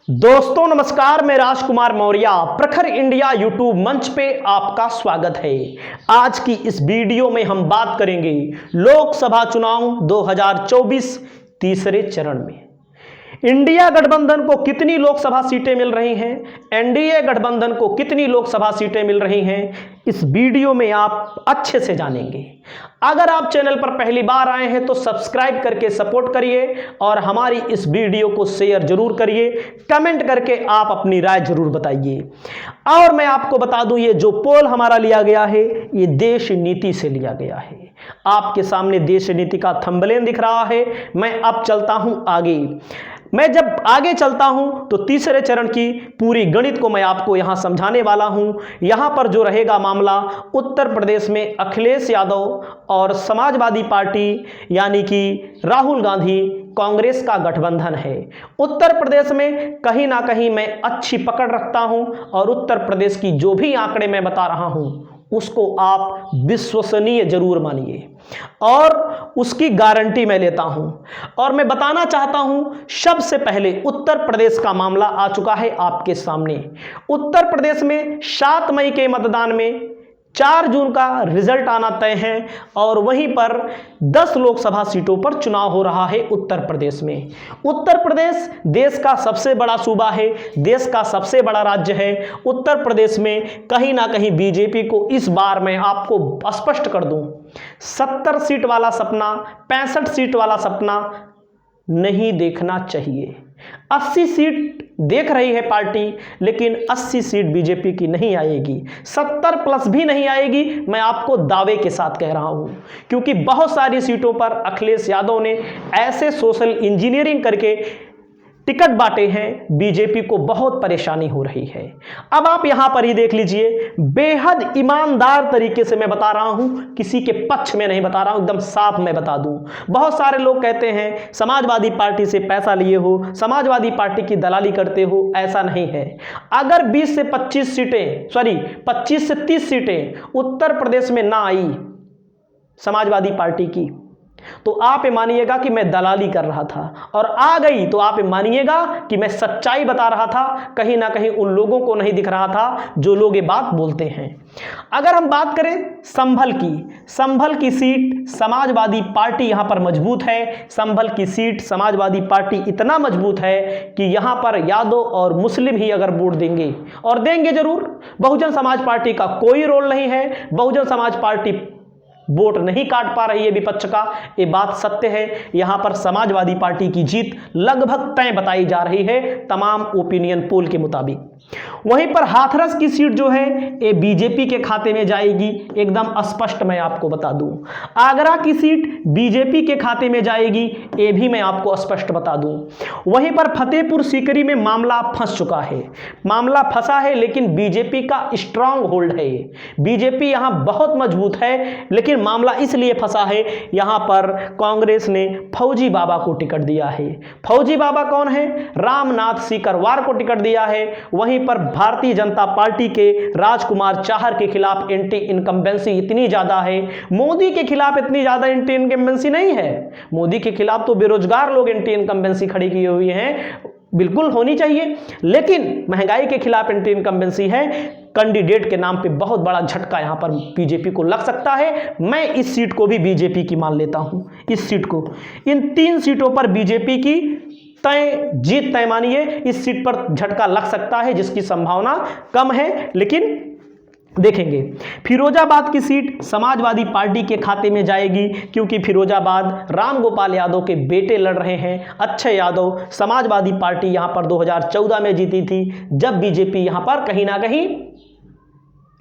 दोस्तों नमस्कार, मैं राजकुमार मौर्य प्रखर इंडिया यूट्यूब मंच पे आपका स्वागत है। आज की इस वीडियो में हम बात करेंगे लोकसभा चुनाव 2024 तीसरे चरण में इंडिया गठबंधन को कितनी लोकसभा सीटें मिल रही हैं, एनडीए गठबंधन को कितनी लोकसभा सीटें मिल रही हैं, इस वीडियो में आप अच्छे से जानेंगे। अगर आप चैनल पर पहली बार आए हैं तो सब्सक्राइब करके सपोर्ट करिए और हमारी इस वीडियो को शेयर जरूर करिए। कमेंट करके आप अपनी राय जरूर बताइए। और मैं आपको बता दूं, ये जो पोल हमारा लिया गया है ये देश नीति से लिया गया है। आपके सामने देश नीति का थंबनेल दिख रहा है। मैं अब चलता हूं आगे। मैं जब आगे चलता हूं तो तीसरे चरण की पूरी गणित को मैं आपको यहां समझाने वाला हूं। यहां पर जो रहेगा मामला, उत्तर प्रदेश में अखिलेश यादव और समाजवादी पार्टी यानी कि राहुल गांधी कांग्रेस का गठबंधन है। उत्तर प्रदेश में कहीं ना कहीं मैं अच्छी पकड़ रखता हूं और उत्तर प्रदेश की जो भी आंकड़े मैं बता रहा हूं उसको आप विश्वसनीय जरूर मानिए और उसकी गारंटी मैं लेता हूं। और मैं बताना चाहता हूं, सबसे पहले उत्तर प्रदेश का मामला आ चुका है आपके सामने। उत्तर प्रदेश में 7 मई के मतदान में 4 जून का रिजल्ट आना तय है और वहीं पर 10 लोकसभा सीटों पर चुनाव हो रहा है उत्तर प्रदेश में। उत्तर प्रदेश देश का सबसे बड़ा सूबा है, देश का सबसे बड़ा राज्य है। उत्तर प्रदेश में कहीं ना कहीं बीजेपी को इस बार मैं आपको स्पष्ट कर दूं, 70 सीट वाला सपना, 65 सीट वाला सपना नहीं देखना चाहिए। 80 सीट देख रही है पार्टी, लेकिन 80 सीट बीजेपी की नहीं आएगी, 70 प्लस भी नहीं आएगी। मैं आपको दावे के साथ कह रहा हूं, क्योंकि बहुत सारी सीटों पर अखिलेश यादव ने ऐसे सोशल इंजीनियरिंग करके टिकट बांटे हैं, बीजेपी को बहुत परेशानी हो रही है। अब आप यहां पर ही देख लीजिए, बेहद ईमानदार तरीके से मैं बता रहा हूं, किसी के पक्ष में नहीं बता रहा हूं, एकदम साफ मैं बता दूं। बहुत सारे लोग कहते हैं समाजवादी पार्टी से पैसा लिए हो, समाजवादी पार्टी की दलाली करते हो। ऐसा नहीं है। अगर 20 से 25 सीटें, 25 से 30 सीटें उत्तर प्रदेश में ना आई समाजवादी पार्टी की, तो आप ये मानिएगा कि मैं दलाली कर रहा था, और आ गई तो आप ये मानिएगा कि मैं सच्चाई बता रहा था। कहीं ना कहीं उन लोगों को नहीं दिख रहा था जो लोग ये बात बोलते हैं। अगर हम बात करें संभल की सीट समाजवादी पार्टी यहां पर मजबूत है। संभल की सीट समाजवादी पार्टी इतना मजबूत है कि यहां पर यादव और मुस्लिम ही अगर वोट देंगे, और देंगे जरूर, बहुजन समाज पार्टी का कोई रोल नहीं है। बहुजन समाज पार्टी वोट नहीं काट पा रही है विपक्ष का, ये बात सत्य है। यहां पर समाजवादी पार्टी की जीत लगभग तय बताई जा रही है तमाम ओपिनियन पोल के मुताबिक। वहीं पर हाथरस की सीट जो है ये बीजेपी के खाते में जाएगी, एकदम स्पष्ट मैं आपको बता दूं। आगरा की सीट बीजेपी के खाते में जाएगी, ये भी मैं आपको स्पष्ट बता दूं। वहीं पर फतेहपुर सीकरी में मामला फंस चुका है, मामला फंसा है, लेकिन बीजेपी का स्ट्रांग होल्ड है। बीजेपी यहां बहुत मजबूत है, लेकिन मामला इसलिए फंसा है, यहां पर कांग्रेस ने फौजी बाबा को टिकट दिया है। फौजी बाबा कौन है? रामनाथ सीकरवार को टिकट दिया है। वहीं पर भारतीय जनता पार्टी के राजकुमार चाहर के खिलाफ एंटी इनकम्बेंसी इतनी ज्यादा है। मोदी के खिलाफ इतनी ज्यादा एंटी इनकम्बेंसी नहीं है। मोदी के खिलाफ तो बेरोजगार लोग एंटी इनकम्बेंसी खड़ी किए हुए हैं, बिल्कुल होनी चाहिए, लेकिन महंगाई के खिलाफ एंटी इनकम्बेंसी है। कैंडिडेट के नाम पे बहुत बड़ा झटका यहां पर बीजेपी को लग सकता है। मैं इस सीट को भी बीजेपी की मान लेता हूं। इस सीट को, इन 3 सीटों पर बीजेपी की जीत तय मानिए। इस सीट पर झटका लग सकता है, जिसकी संभावना कम है, लेकिन देखेंगे। फिरोजाबाद की सीट समाजवादी पार्टी के खाते में जाएगी, क्योंकि फिरोजाबाद रामगोपाल यादव के बेटे लड़ रहे हैं, अक्षय यादव। समाजवादी पार्टी यहां पर 2014 में जीती थी, जब बीजेपी यहां पर कहीं ना कहीं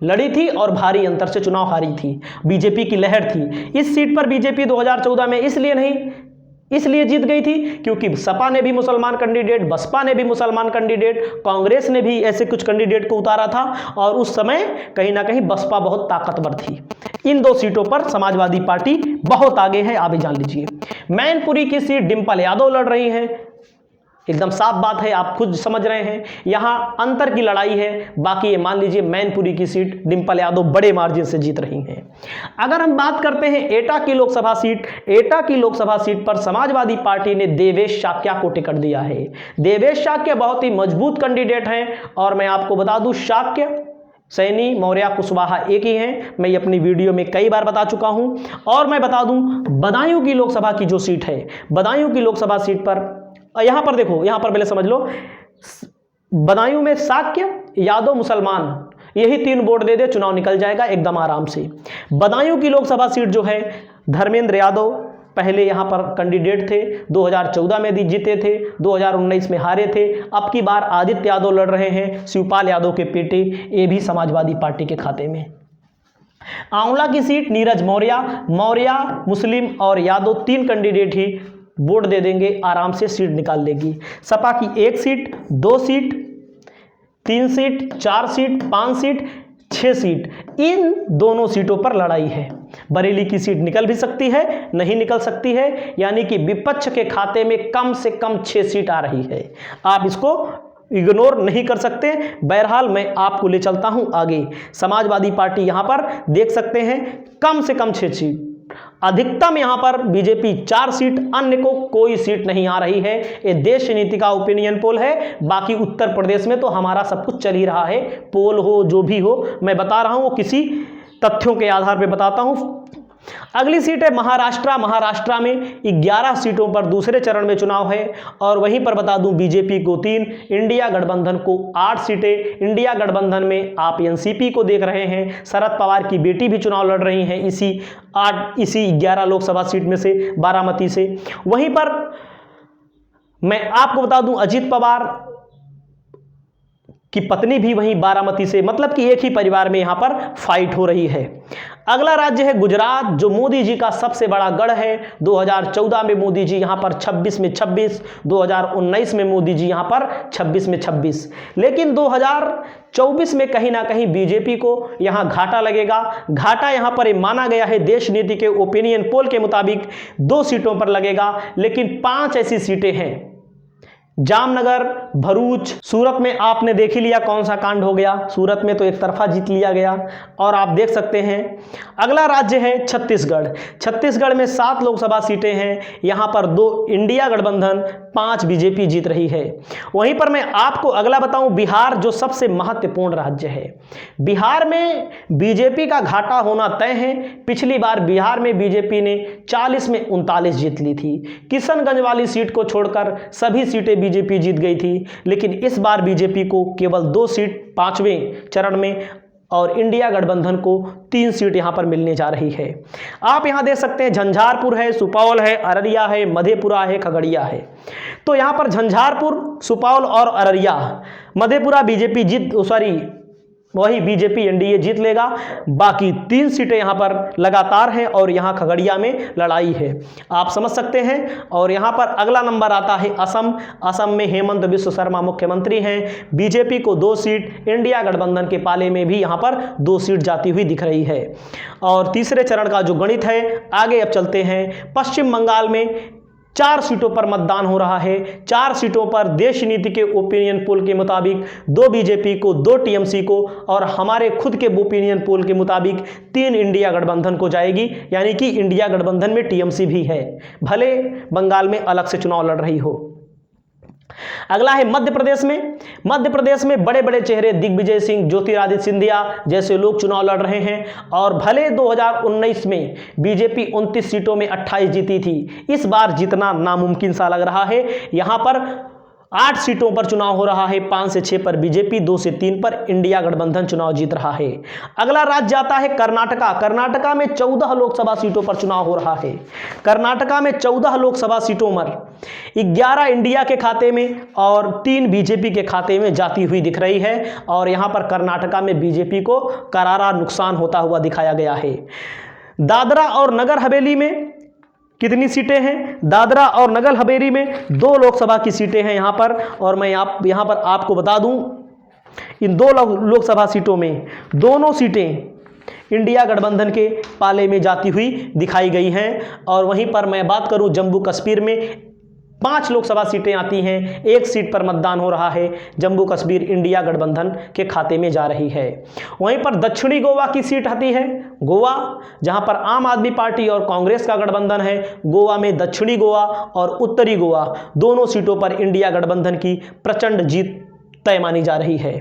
लड़ी थी और भारी अंतर से चुनाव हारी थी। बीजेपी की लहर थी। इस सीट पर बीजेपी 2014 में इसलिए जीत गई थी क्योंकि सपा ने भी मुसलमान कैंडिडेट, बसपा ने भी मुसलमान कैंडिडेट, कांग्रेस ने भी ऐसे कुछ कैंडिडेट को उतारा था, और उस समय कहीं ना कहीं बसपा बहुत ताकतवर थी। इन 2 सीटों पर समाजवादी पार्टी बहुत आगे है, आप जान लीजिए। मैनपुरी की सीट डिंपल यादव लड़ रही हैं, एकदम साफ बात है, आप खुद समझ रहे हैं, यहां अंतर की लड़ाई है। बाकी ये मान लीजिए मैनपुरी की सीट डिंपल यादव बड़े मार्जिन से जीत रही हैं। अगर हम बात करते हैं एटा की लोकसभा सीट, एटा की लोकसभा सीट पर समाजवादी पार्टी ने देवेश शाक्या को टिकट दिया है। देवेश शाक्य बहुत ही मजबूत कैंडिडेट हैं और मैं आपको बता दूं शाक्य, सैनी, मौर्य, कुशवाहा एक ही हैं। मैं ये अपनी वीडियो में कई बार बता चुका हूं। और मैं बता दूं बदायूं की लोकसभा की जो सीट है, बदायूं की लोकसभा सीट पर यहां पर देखो, यहां पर पहले समझ लो, बदायूं में शाक्य, यादव, मुसलमान, यही 3 वोट दे दे, चुनाव निकल जाएगा एकदम आराम से। बदायूं की लोकसभा सीट जो है, धर्मेंद्र यादव पहले यहां पर कैंडिडेट थे, 2014 में जीते थे, 2019 में हारे थे। अब की बार आदित्य यादव लड़ रहे हैं, शिवपाल यादव के बेटे, ये भी समाजवादी पार्टी के खाते में। आंवला की सीट नीरज मौर्य, मौर्य, मुस्लिम और यादव 3 कैंडिडेट ही वोट दे देंगे, आराम से सीट निकाल लेगी। सपा की 1 seat, 2 seat, 3 seat, 4 seat, 5 seat, 6 seat, इन दोनों सीटों पर लड़ाई है। बरेली की सीट निकल भी सकती है, नहीं निकल सकती है, यानी कि विपक्ष के खाते में कम से कम 6 सीट आ रही है। आप इसको इग्नोर नहीं कर सकते। बहरहाल मैं आपको ले चलता हूं आगे। समाजवादी पार्टी यहां पर देख सकते हैं कम से कम 6 सीट, अधिकतम यहां पर बीजेपी 4 सीट, अन्य को कोई सीट नहीं आ रही है। ये देश नीति का ओपिनियन पोल है। बाकी उत्तर प्रदेश में तो हमारा सब कुछ चल ही रहा है, पोल हो जो भी हो, मैं बता रहा हूं वो किसी तथ्यों के आधार पर बताता हूं। अगली सीट है महाराष्ट्र। महाराष्ट्र में 11 सीटों पर दूसरे चरण में चुनाव है और वहीं पर बता दूं बीजेपी को 3, इंडिया गठबंधन को 8 सीटें। इंडिया गठबंधन में आप एनसीपी को देख रहे हैं, शरद पवार की बेटी भी चुनाव लड़ रही हैं इसी 11 लोकसभा सीट में से, बारामती से। वहीं पर मैं आपको बता दूं अजित पवार की पत्नी भी वहीं बारामती से, मतलब कि एक ही परिवार में यहां पर फाइट हो रही है। अगला राज्य है गुजरात, जो मोदी जी का सबसे बड़ा गढ़ है। 2014 में मोदी जी यहां पर 26 में 26, 2019 में मोदी जी यहां पर 26 में 26, लेकिन 2024 में कहीं ना कहीं बीजेपी को यहां घाटा लगेगा। घाटा यहां पर माना गया है देश नीति के ओपिनियन पोल के मुताबिक 2 सीटों पर लगेगा, लेकिन 5 ऐसी सीटें हैं, जामनगर, भरूच, सूरत में आपने देख ही लिया कौन सा कांड हो गया, सूरत में तो एक तरफा जीत लिया गया। और आप देख सकते हैं अगला राज्य है छत्तीसगढ़। छत्तीसगढ़ में 7 लोकसभा सीटें हैं, यहां पर 2 इंडिया गठबंधन, 5 बीजेपी जीत रही है। वहीं पर मैं आपको अगला बताऊं बिहार, जो सबसे महत्वपूर्ण राज्य है। बिहार में बीजेपी का घाटा होना तय है। पिछली बार बिहार में बीजेपी ने 40 में 39 जीत ली थी। किशनगंज वाली सीट को छोड़कर सभी सीटें बीजेपी जीत गई थी, लेकिन इस बार बीजेपी को केवल 2 सीट 5वें चरण में और इंडिया गठबंधन को 3 सीट यहां पर मिलने जा रही है। आप यहां देख सकते हैं झंझारपुर है, सुपौल है, अररिया है, मधेपुरा है, खगड़िया है। तो यहां पर झंझारपुर, सुपौल और अररिया, मधेपुरा बीजेपी वही बीजेपी एनडीए जीत लेगा। बाकी 3 सीटें यहां पर लगातार हैं और यहां खगड़िया में लड़ाई है, आप समझ सकते हैं। और यहां पर अगला नंबर आता है असम। असम में हेमंत बिस्व शर्मा मुख्यमंत्री हैं। बीजेपी को 2 सीट, इंडिया गठबंधन के पाले में भी यहां पर 2 सीट जाती हुई दिख रही है। और तीसरे चरण का जो गणित है, आगे अब चलते हैं। पश्चिम बंगाल में 4 सीटों पर मतदान हो रहा है। 4 सीटों पर देश नीति के ओपिनियन पोल के मुताबिक 2 बीजेपी को, 2 टीएमसी को और हमारे खुद के ओपिनियन पोल के मुताबिक 3 इंडिया गठबंधन को जाएगी, यानी कि इंडिया गठबंधन में टीएमसी भी है, भले बंगाल में अलग से चुनाव लड़ रही हो। अगला है मध्य प्रदेश में। मध्य प्रदेश में बड़े बड़े चेहरे दिग्विजय सिंह, ज्योतिरादित्य सिंधिया जैसे लोग चुनाव लड़ रहे हैं। और भले 2019 में बीजेपी 29 सीटों में 28 जीती थी, इस बार जीतना नामुमकिन सा लग रहा है। यहां पर 8 सीटों पर चुनाव हो रहा है, 5 से 6 पर बीजेपी, 2 से 3 पर इंडिया गठबंधन चुनाव जीत रहा है। अगला राज्य आता है कर्नाटका। कर्नाटका में 14 लोकसभा सीटों पर चुनाव हो रहा है। कर्नाटका में 14 लोकसभा सीटों पर 11 इंडिया के खाते में और 3 बीजेपी के खाते में जाती हुई दिख रही है। और यहां पर कर्नाटका में बीजेपी को करारा नुकसान होता हुआ दिखाया गया है। दादरा और नगर हवेली में कितनी सीटें हैं? दादरा और नगर हवेली में 2 लोकसभा की सीटें हैं यहां पर। और मैं यहां पर आपको बता दूं, इन 2 लोकसभा सीटों में दोनों सीटें इंडिया गठबंधन के पाले में जाती हुई दिखाई गई हैं। और वहीं पर मैं बात करूं जम्मू कश्मीर में, 5 लोकसभा सीटें आती हैं, 1 सीट पर मतदान हो रहा है, जम्मू कश्मीर इंडिया गठबंधन के खाते में जा रही है। वहीं पर दक्षिणी गोवा की सीट आती है, गोवा, जहां पर आम आदमी पार्टी और कांग्रेस का गठबंधन है। गोवा में दक्षिणी गोवा और उत्तरी गोवा दोनों सीटों पर इंडिया गठबंधन की प्रचंड जीत तय मानी जा रही है।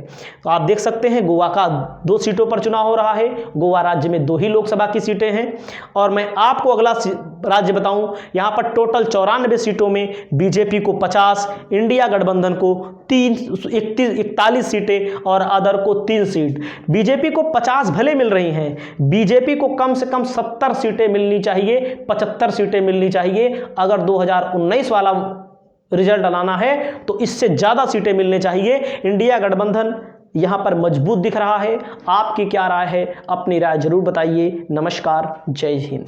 तो आप देख सकते हैं गोवा का 2 सीटों पर चुनाव हो रहा है। गोवा राज्य में 2 ही लोकसभा की सीटें हैं। और मैं आपको अगला राज्य बताऊं, यहां पर टोटल 94 सीटों में बीजेपी को 50, इंडिया गठबंधन को 41 सीटें और अदर को 3 सीट। बीजेपी को 50 भले मिल रही हैं, बीजेपी को कम से कम 70 सीटें मिलनी चाहिए, 75 सीटें मिलनी चाहिए। अगर 2019 वाला रिजल्ट लाना है तो इससे ज़्यादा सीटें मिलने चाहिए। इंडिया गठबंधन यहाँ पर मजबूत दिख रहा है। आपकी क्या राय है? अपनी राय जरूर बताइए। नमस्कार, जय हिंद।